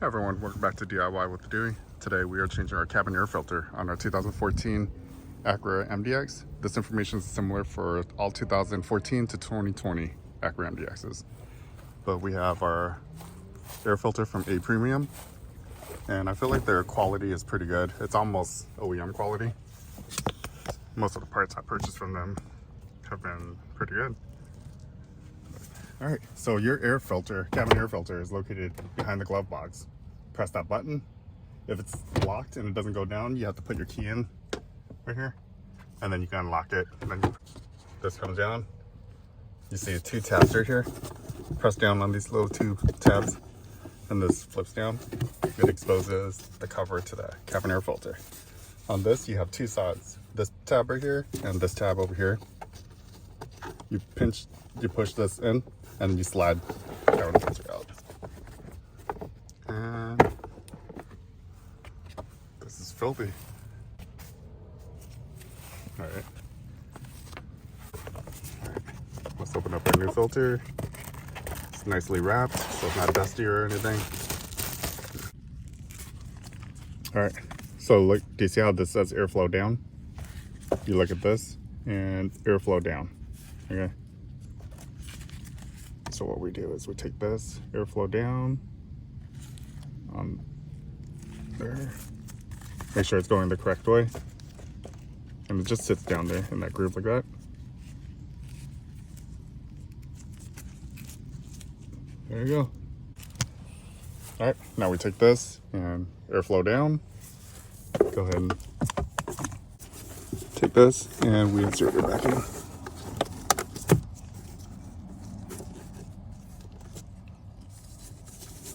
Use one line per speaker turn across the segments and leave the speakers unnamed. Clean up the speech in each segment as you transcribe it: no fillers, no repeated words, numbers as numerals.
Hi everyone, welcome back to DIY with the Dewey. Today we are changing our cabin air filter on our 2014 Acura MDX. This information is similar for all 2014 to 2020 Acura MDXs. But we have our air filter from A Premium, and I feel like their quality is pretty good. It's almost OEM quality. Most of the parts I purchased from them have been pretty good. All right, so your air filter, cabin air filter, is located behind the glove box. Press that button. If it's locked and it doesn't go down, you have to put your key in right here, and then you can unlock it. And then this comes down. You see 2 tabs right here. Press down on these little 2 tabs, and this flips down. It exposes the cover to the cabin air filter. On this, you have 2 sides. This tab right here and this tab over here. You push this in, and you slide the cabin filter out. And this is filthy. All right. Let's open up our new filter. It's nicely wrapped, so it's not dusty or anything. All right. So look, do you see how this says airflow down? You look at this and airflow down. Okay. So what we do is we take this airflow down on there. Make sure it's going the correct way. And it just sits down there in that groove like that. There you go. All right, now we take this and airflow down. Go ahead and take this and we insert it back in.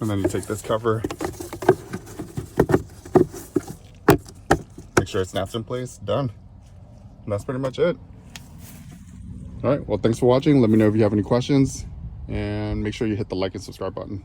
And then you take this cover, make sure it snaps in place, done. And that's pretty much it. All right, well, thanks for watching. Let me know if you have any questions, and make sure you hit the like and subscribe button.